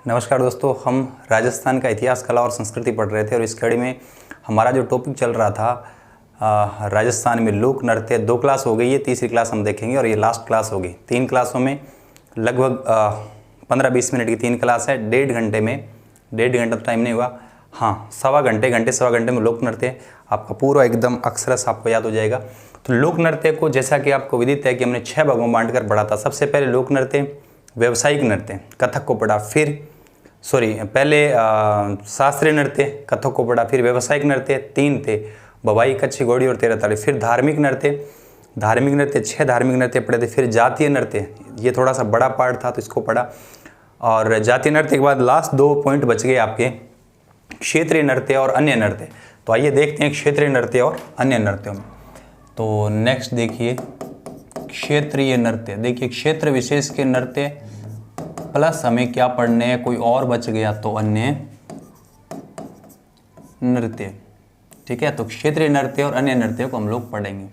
नमस्कार दोस्तों, हम राजस्थान का इतिहास, कला और संस्कृति पढ़ रहे थे और इस कड़ी में हमारा जो टॉपिक चल रहा था राजस्थान में लोक नृत्य। 2 क्लास हो गई है, तीसरी क्लास हम देखेंगे और ये लास्ट क्लास होगी। 3 क्लासों में लगभग 15-20 मिनट की 3 क्लास है। 1.5 घंटा तो टाइम नहीं हुआ, हाँ सवा घंटे में लोक नृत्य आपका पूरा एकदम अक्षरश आपको याद हो जाएगा। तो लोक नृत्य को जैसा कि आपको विदित है कि हमने 6 भागों में बांट कर पढ़ा था। सबसे पहले लोक नृत्य व्यवसायिक नृत्य कथक को पढ़ा, पहले शास्त्रीय नृत्य कथक को पढ़ा, फिर व्यवसायिक नृत्य 3 थे, भवाई, कच्छी, घोड़ी और 13 ताली। फिर धार्मिक नृत्य 6 धार्मिक नृत्य पढ़े थे। फिर जातीय नृत्य, ये थोड़ा सा बड़ा पार्ट था तो इसको पढ़ा। और जातीय नृत्य के बाद लास्ट 2 पॉइंट बच गए आपके, क्षेत्रीय नृत्य और अन्य नृत्य। तो आइए देखते हैं क्षेत्रीय नृत्य और अन्य नृत्यों में। तो नेक्स्ट देखिए क्षेत्रीय नृत्य। देखिए क्षेत्र विशेष के नृत्य प्लस हमें क्या पढ़ने हैं, कोई और बच गया तो अन्य नृत्य। ठीक है, तो क्षेत्रीय नृत्य और अन्य नृत्य को हम लोग पढ़ेंगे।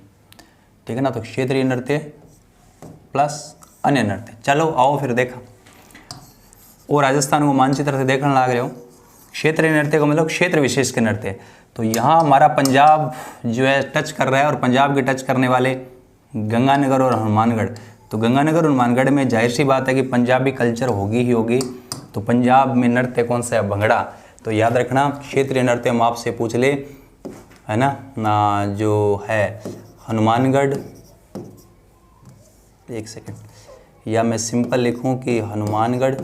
ठीक है ना, तो क्षेत्रीय नृत्य प्लस अन्य नृत्य। चलो आओ फिर देखा, और राजस्थान को मानचित्र से देखने लग रहे हो। क्षेत्रीय नृत्य को मतलब क्षेत्र विशेष के नृत्य। तो यहाँ हमारा पंजाब जो है टच कर रहा है, और पंजाब के टच करने वाले गंगानगर और हनुमानगढ़। तो गंगानगर और हनुमानगढ़ में जाहिर सी बात है कि पंजाबी कल्चर होगी ही होगी। तो पंजाब में नृत्य कौन सा है? भंगड़ा। तो याद रखना, क्षेत्रीय नृत्य हम आपसे पूछ ले, है ना, जो है हनुमानगढ़, एक सेकंड, या मैं सिंपल लिखूं कि हनुमानगढ़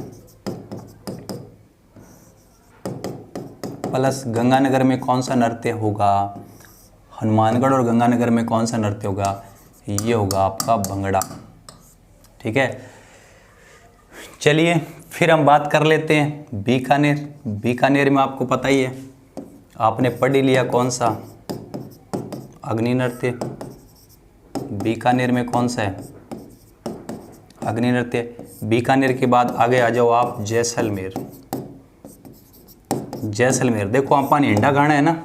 प्लस गंगानगर में कौन सा नृत्य होगा? हनुमानगढ़ और गंगानगर में कौन सा नृत्य होगा? ये होगा आपका भंगड़ा। ठीक है, चलिए फिर हम बात कर लेते हैं बीकानेर में आपको पता ही है, आपने पढ़ ही लिया कौन सा, अग्नि नृत्य। बीकानेर में कौन सा है? अग्नि नृत्य। बीकानेर के बाद आगे आ जाओ आप जैसलमेर। देखो अपन हिंडा खाना है ना,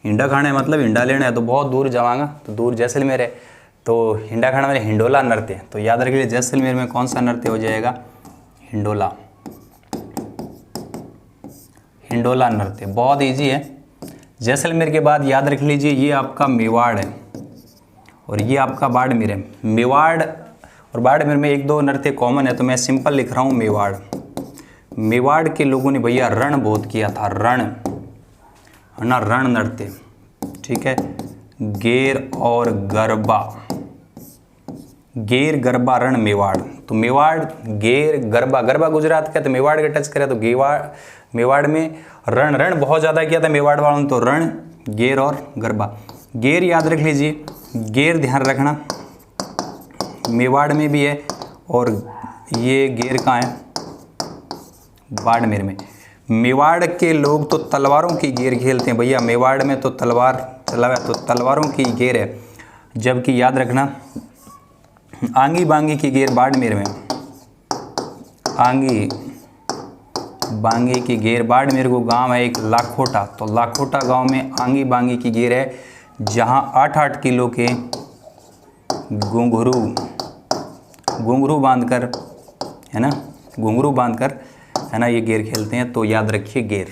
हिंडा खाना है मतलब हिंडा लेना है, तो बहुत दूर जावांगा, तो दूर जैसलमेर है, तो हिंडा खाना में हिंडोला नृत्य। तो याद रखिए जैसलमेर में कौन सा नृत्य हो जाएगा? हिंडोला नृत्य। बहुत इजी है। जैसलमेर के बाद याद रख लीजिए ये आपका मेवाड़ है और ये आपका बाड़मेर है। मेवाड़ और बाड़मेर में 1-2 नृत्य कॉमन है, तो मैं सिंपल लिख रहा हूँ मेवाड़ के लोगों ने भैया रण बहुत किया था, रण नृत्य। ठीक है, गेर और गरबा रण मेवाड़। तो मेवाड़, गेर, गरबा गुजरात का, तो मेवाड़ के टच करे तो मेवाड़ में रण बहुत ज़्यादा किया था मेवाड़ वालों ने, तो रण, गेर और गरबा। गेर याद रख लीजिए, गेर ध्यान रखना, मेवाड़ में भी है, और ये गेर कहाँ है? बाड़मेर में। मेवाड़ के लोग तो तलवारों की गेर खेलते हैं भैया, मेवाड़ में तो तलवारों की गेर है। जबकि याद रखना आंगी बांगी की गेर बाड़मेर में, आंगी बांगी की गेर बाड़मेर को गांव है एक लाखोटा, तो लाखोटा गांव में आंगी बांगी की गेर है, जहां 8-8 किलो के घुंघरू बांधकर, है ना, है ना, ये गेर खेलते हैं। तो याद रखिए गेर।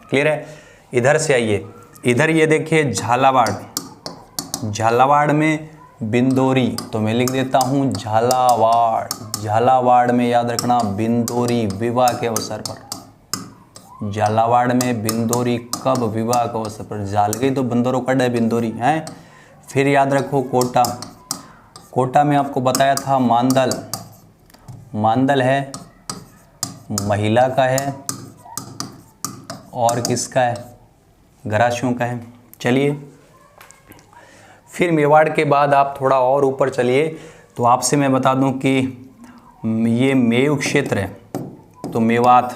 क्लियर है? इधर से आइए, इधर ये देखिए झालावाड़ में बिंदोरी, तो मैं लिख देता हूँ झालावाड़ में याद रखना बिंदोरी, विवाह के अवसर पर। झालावाड़ में बिंदोरी कब? विवाह के अवसर पर। झाल गई तो बंदोरों कड़ है बिंदोरी है। फिर याद रखो कोटा में आपको बताया था मांदल है, महिला का है, और किसका है? गरासियों का है। चलिए फिर मेवाड़ के बाद आप थोड़ा और ऊपर चलिए, तो आपसे मैं बता दूं कि ये मेव क्षेत्र है, तो मेवात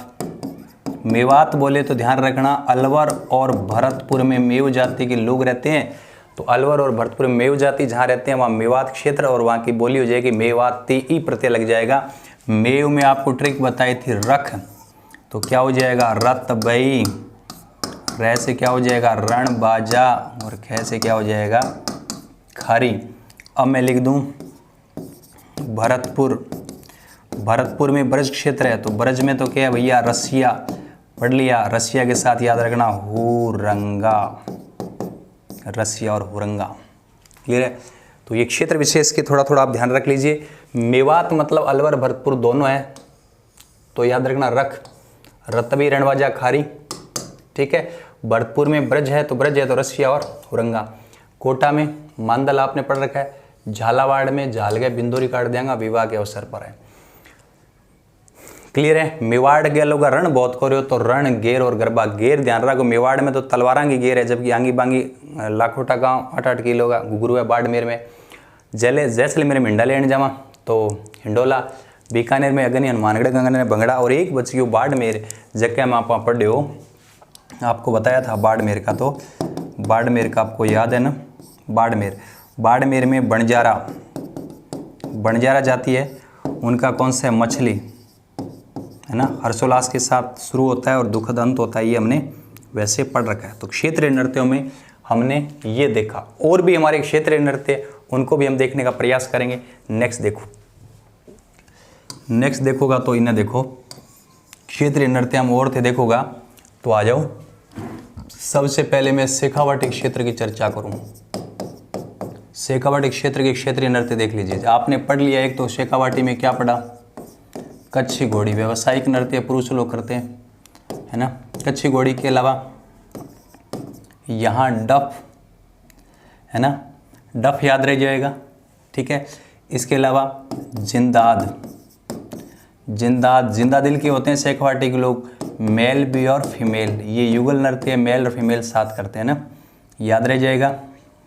बोले तो ध्यान रखना अलवर और भरतपुर में मेव जाति के लोग रहते हैं। तो अलवर और भरतपुर में मेव जाति जहाँ रहते हैं वहाँ मेवात क्षेत्र, और वहाँ की बोली हो जाएगी मेवाती, ई प्रत्यय लग जाएगा। मेव में आपको ट्रिक बताई थी रख, तो क्या हो जाएगा? रत बई। रै से क्या हो जाएगा? रण बाजा, और ख से क्या हो जाएगा? खरी। अब मैं लिख दूं भरतपुर भरतपुर में ब्रज क्षेत्र है, तो ब्रज में तो क्या है भैया, रसिया पढ़ लिया। रसिया के साथ याद रखना हुरंगा, रसिया और हुरंगा, क्लियर है। तो ये क्षेत्र विशेष के थोड़ा थोड़ा आप ध्यान रख लीजिए। मेवात मतलब अलवर भरतपुर दोनों है, तो याद रखना रख, रतबी रणवाजा खारी, ठीक है। भरतपुर में ब्रज है तो ब्रज है तो रसिया और हुरंगा। कोटा में मांदल आपने पढ़ रखा है। झालावाड़ में झाल गए बिंदोरी काट देंगे, विवाह के अवसर पर है, क्लियर है। मेवाड़ गेलों का रण बहुत करो, तो रण गेर और गरबा। गेर ध्यान रखो, मेवाड़ में तो तलवारा की गेर है, जबकि आंगी बांगी लाखों टका 8-8 किलो का घुघरू है। बाड़मेर में जैसलमेर में हिंडा लेने जावा तो हिंडोला। बीकानेर में अगनी हनुमानगढ़ गंगन भंगड़ा। और एक बच गयो बाड़मेर, जगह में आप पढ़े हो, आपको बताया था बाड़मेर का, तो बाड़मेर का आपको याद है ना। बाड़मेर में बंजारा जाती है, उनका कौन सा है, मछली है ना, हर्षोल्लास के साथ शुरू होता है और दुखद अंत होता है, ये हमने वैसे पढ़ रखा है। तो क्षेत्रीय नृत्यों में हमने ये देखा, और भी हमारे क्षेत्रीय नृत्य उनको भी हम देखने का प्रयास करेंगे। नेक्स्ट देखोगा तो इन्हें देखो, क्षेत्रीय नृत्य हम और थे देखोगा तो आ जाओ। सबसे पहले मैं शेखावाटी क्षेत्र की चर्चा करूं। शेखावाटी क्षेत्र के क्षेत्रीय नृत्य देख लीजिए। आपने पढ़ लिया एक तो शेखावाटी में क्या पढ़ा, कच्छी घोड़ी व्यावसायिक नृत्य पुरुष लोग करते हैं, है ना। कच्छी घोड़ी के अलावा यहाँ डफ है ना, डफ याद रह जाएगा, ठीक है। इसके अलावा जिंदा दिल के होते हैं शेखावाटी के लोग, मेल भी और फीमेल, ये युगल नृत्य मेल और फीमेल साथ करते हैं ना, याद रह जाएगा,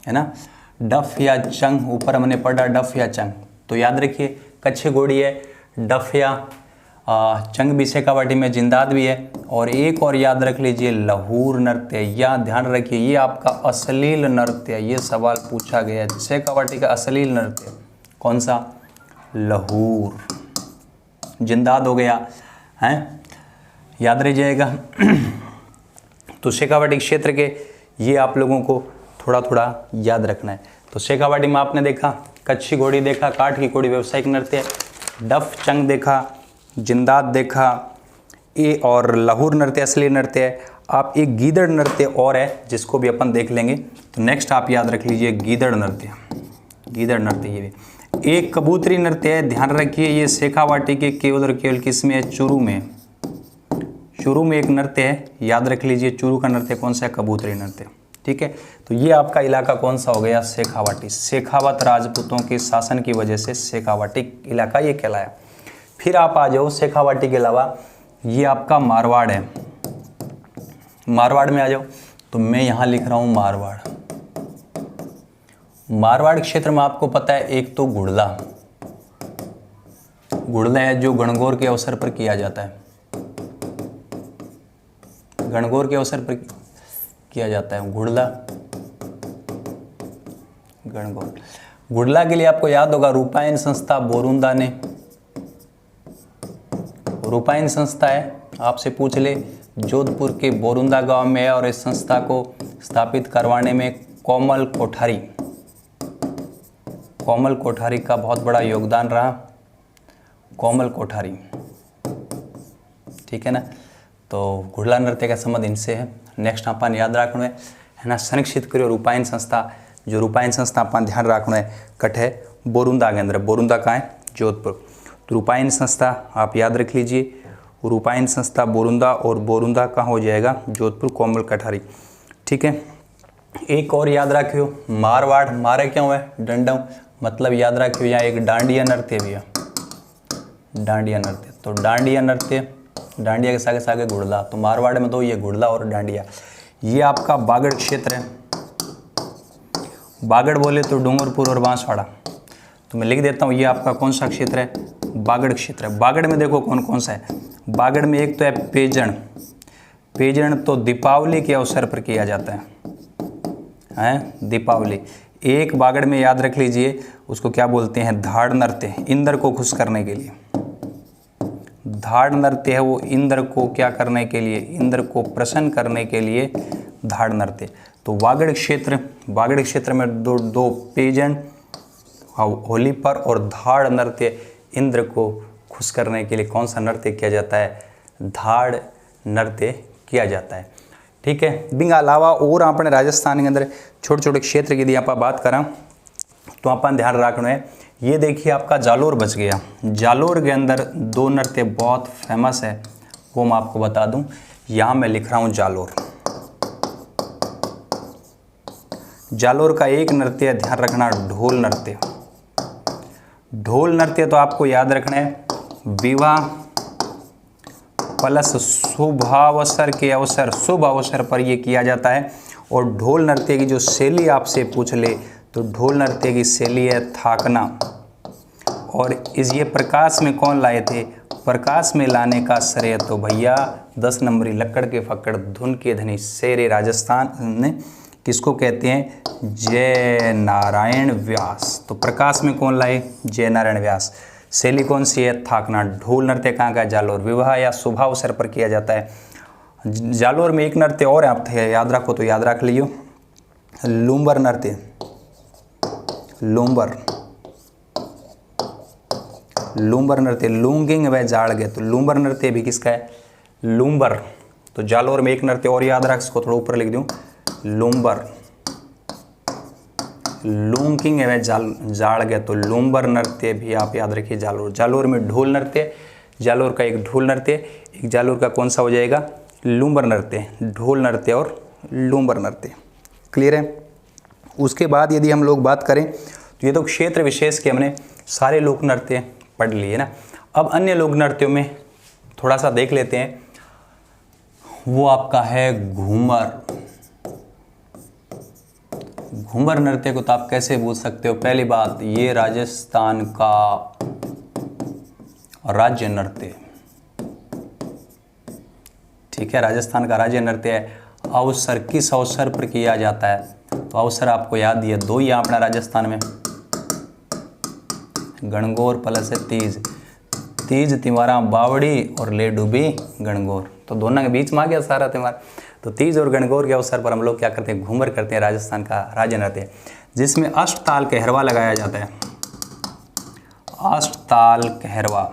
है ना। डफ या चंग, ऊपर हमने पढ़ा डफ या चंग, तो याद रखिए कच्छी घोड़ी है, डफ या चंग भी शेखावाटी में, जिंदाद भी है। और एक और याद रख लीजिए लहूर नृत्य, या ध्यान रखिए ये आपका अश्लील नृत्य, ये सवाल पूछा गया है। शेखावाटी का अश्लील नृत्य कौन सा, लहूर। जिंदाद हो गया है, याद रह जाएगा। तो शेखावाटी क्षेत्र के ये आप लोगों को थोड़ा थोड़ा याद रखना है। तो शेखावाटी में आपने देखा कच्छी घोड़ी देखा, काठ की घोड़ी व्यावसायिक नृत्य, डफ चंग देखा, जिंदाद देखा, ये और लहूर नृत्य असली नृत्य है। आप एक गीदड़ नृत्य और है जिसको भी अपन देख लेंगे। तो नेक्स्ट आप याद रख लीजिए गीदड़ नृत्य, ये भी एक कबूतरी नृत्य है, ध्यान रखिए। ये शेखावाटी के केवल किसमें है, चूरू में एक नृत्य है, याद रख लीजिए। चूरू का नृत्य कौन सा है, कबूतरी नृत्य, ठीक है। तो ये आपका इलाका कौन सा हो गया, शेखावाटी। शेखावत राजपूतों के शासन की वजह से शेखावाटी इलाका ये कहलाया। फिर आप आ जाओ शेखावाटी के अलावा ये आपका मारवाड़ है, मारवाड़ में आ जाओ। तो मैं यहाँ लिख रहा हूँ मारवाड़ क्षेत्र में आपको पता है एक तो गुड़ला है जो गणगौर के अवसर पर किया जाता है, गणगौर के अवसर पर किया जाता है गुड़ला, गणगौर। गुड़ला के लिए आपको याद होगा रूपायन संस्था बोरुंदा ने, रूपायन संस्था है, आपसे पूछ ले जोधपुर के बोरुंदा गांव में है। और इस संस्था को स्थापित करवाने में कोमल कोठारी का बहुत बड़ा योगदान रहा, कोमल कोठारी, ठीक है ना। तो गुड़ला नृत्य का संबंध इनसे है। नेक्स्ट अपन याद रखना है ना, संरक्षित करियो रूपायन संस्था। जो रूपायन संस्था अपन ध्यान रखना है कट है बोरुंदा के अंदर, बोरुंदा कहाँ है, जोधपुर। तो रूपायन संस्था आप याद रख लीजिए, रूपायन संस्था बोरुंदा, और बोरुंदा कहाँ हो जाएगा, जोधपुर, कोमल कोठारी, ठीक है। एक और याद रखियो मारवाड़, मारे क्यों है, डंडम, मतलब याद रखियो यहाँ एक डांडिया नृत्य भी है, डांडिया नृत्य। तो डांडिया नृत्य, डांडिया के सागे सागे गुड़ला, तो मारवाड़ में तो ये गुड़ला और डांडिया। ये आपका बागड़ क्षेत्र है, बागड़ बोले तो डूंगरपुर और बांसवाड़ा। तो मैं लिख देता हूँ ये आपका कौन सा क्षेत्र है, बागड़ क्षेत्र है। बागड़ में देखो कौन कौन सा है, बागड़ में एक तो है पेजण तो दीपावली के अवसर पर किया जाता है दीपावली। एक बागड़ में याद रख लीजिए उसको क्या बोलते हैं, धाड़ नृत्य, इंद्र को खुश करने के लिए धाड़ नृत्य है वो, इंद्र को क्या करने के लिए, इंद्र को प्रसन्न करने के लिए धाड़ नृत्य। तो बागड़ क्षेत्र में दो पेजन होली पर और धाड़ नृत्य इंद्र को खुश करने के लिए कौन सा नृत्य किया जाता है? धाड़ नृत्य किया जाता है। ठीक है। बिंग अलावा और अपने राजस्थान के अंदर छोटे छोटे क्षेत्र की यदि आप बात करें तो अपन ध्यान रखना है। ये देखिए आपका जालोर बच गया। जालोर के अंदर 2 नृत्य बहुत फेमस है, वो मैं आपको बता दूं। यहाँ मैं लिख रहा हूँ जालोर। जालोर का एक नृत्य ध्यान रखना, ढोल नृत्य। ढोल नृत्य तो आपको याद रखना है, विवाह प्लस शुभावसर के अवसर, शुभ अवसर पर यह किया जाता है। और ढोल नृत्य की जो शैली आपसे पूछ ले तो ढोल नृत्य की शैली है थाकना। और ये प्रकाश में कौन लाए थे? प्रकाश में लाने का श्रेय तो भैया 10 नंबरी लक्कड़ के फक्कड़ धुन के धनी शेरे राजस्थान ने किसको कहते हैं? जय नारायण व्यास। तो प्रकाश में कौन लाए? जय नारायण व्यास। शैली कौन सी है? थाकना। ढोल नृत्य कहाँ का? जालोर। विवाह या शुभावसर पर किया जाता है। जालोर में एक नृत्य और आप याद रखो तो याद रख लियो, लूम्बर नृत्य। लूम्बर नृत्य, लूंगिंग व जाड़गे। तो लूम्बर नृत्य भी किसका है? लूम्बर। तो जालोर में एक नृत्य और याद रख, इसको थोड़ा ऊपर लिख दूं, लूम्बर। लूंगिंग व जाड़गे, तो लूम्बर नृत्य भी आप याद रखिए। जालोर। जालोर में ढोल नृत्य, जालोर का एक ढोल नृत्य, एक जालोर का कौन सा हो जाएगा? लूम्बर नृत्य। ढोल नृत्य और लूम्बर नृत्य। क्लियर है। उसके बाद यदि हम लोग बात करें तो ये तो क्षेत्र विशेष के हमने सारे लोक नृत्य पढ़ लिए ना। अब अन्य लोक नृत्यों में थोड़ा सा देख लेते हैं। वो आपका है घूमर। घूमर नृत्य को तो आप कैसे पूछ सकते हो? पहली बात, ये राजस्थान का राज्य नृत्य, ठीक है, राजस्थान का राज्य नृत्य है। अवसर, किस अवसर पर किया जाता है? तो अवसर आपको याद दिए 2 ही अपना राजस्थान में, गणगौर प्लस तीज। तीज त्योहारा बावड़ी और ले डूबी गणगौर, तो दोनों के बीच में आ गया सारा त्योहार। तो तीज और गणगौर के अवसर पर हम लोग क्या करते हैं? घूमर करते हैं। राजस्थान का राज्य नृत्य जिसमें अष्टताल कहरवा लगाया जाता है। अष्टताल कहरवा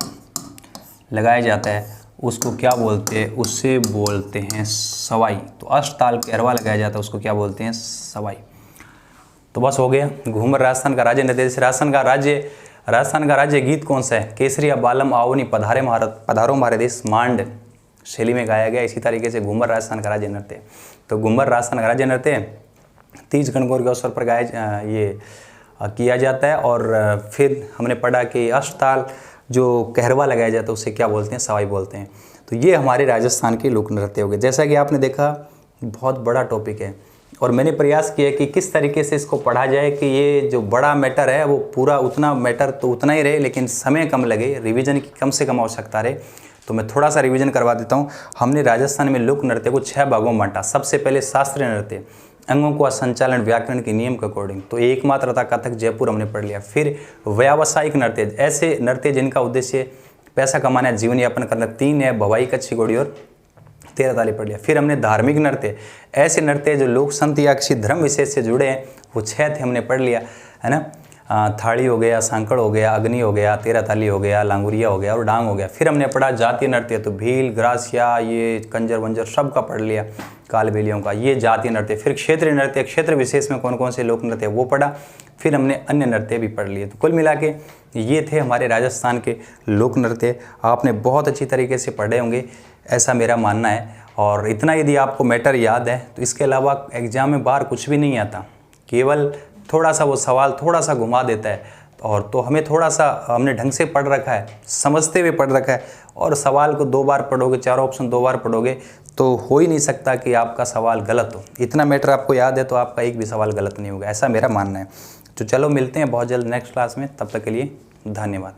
लगाया जाता है, उसको क्या बोलते हैं? उसे बोलते हैं सवाई। तो अष्टताल कहरवा लगाया जाता है, उसको क्या बोलते हैं? सवाई। तो बस हो गया घूमर राजस्थान का राज्य नृत्य। जैसे राजस्थान का राज्य गीत कौन सा है? केसरिया बालम आवनी पधारो हमारे देश, मांड शैली में गाया गया। इसी तरीके से घूमर राजस्थान का राज्य नृत्य। तो घूमर राजस्थान का राज्य नृत्य तीज गणगौर के अवसर पर किया जाता है। और फिर हमने पढ़ा कि अष्टताल जो कहरवा लगाया जाता है उसे क्या बोलते हैं? सवाई बोलते हैं। तो ये हमारे राजस्थान के लोक नृत्य हो गए। जैसा कि आपने देखा बहुत बड़ा टॉपिक है और मैंने प्रयास किया कि किस तरीके से इसको पढ़ा जाए कि ये जो बड़ा मैटर है वो पूरा उतना मैटर तो उतना ही रहे, लेकिन समय कम लगे, रिवीजन की कम से कम आवश्यकता रहे। तो मैं थोड़ा सा रिवीजन करवा देता हूँ। हमने राजस्थान में लोक नृत्य को 6 भागों में बांटा। सबसे पहले शास्त्रीय नृत्य, अंगों का संचालन व्याकरण के नियम के अकॉर्डिंग, तो एकमात्र था कथक, जयपुर हमने पढ़ लिया। फिर व्यावसायिक नृत्य, ऐसे नृत्य जिनका उद्देश्य पैसा कमाना, जीवन यापन करना, 3 है भवाई, कच्ची घोड़ी और 13 ताली पढ़ लिया। फिर हमने धार्मिक नृत्य, ऐसे नृत्य जो लोक संत या किसी धर्म विशेष से जुड़े हैं, वो 6 थे हमने पढ़ लिया, है ना। थाड़ी हो गया, सांकड़ हो गया, अग्नि हो गया, 13 ताली हो गया, लांगुरिया हो गया और डांग हो गया। फिर हमने पढ़ा जातीय नृत्य, तो भील, ग्रासिया, ये कंजर वंजर सब का पढ़ लिया, कालबेलियों का, ये जातीय नृत्य। फिर क्षेत्रीय नृत्य, क्षेत्र विशेष में कौन कौन से लोक नृत्य वो पढ़ा। फिर हमने अन्य नृत्य भी पढ़ लिए। तो कुल मिला के ये थे हमारे राजस्थान के लोक नृत्य। आपने बहुत अच्छी तरीके से पढ़े होंगे, ऐसा मेरा मानना है। और इतना यदि आपको मैटर याद है तो इसके अलावा एग्जाम में बाहर कुछ भी नहीं आता, केवल थोड़ा सा वो सवाल थोड़ा सा घुमा देता है। और तो हमें थोड़ा सा हमने ढंग से पढ़ रखा है, समझते हुए पढ़ रखा है। और सवाल को 2 बार पढ़ोगे, 4 ऑप्शन 2 बार पढ़ोगे तो हो ही नहीं सकता कि आपका सवाल गलत हो। इतना मैटर आपको याद है तो आपका एक भी सवाल गलत नहीं होगा, ऐसा मेरा मानना है। तो चलो मिलते हैं बहुत जल्द नेक्स्ट क्लास में, तब तक के लिए धन्यवाद।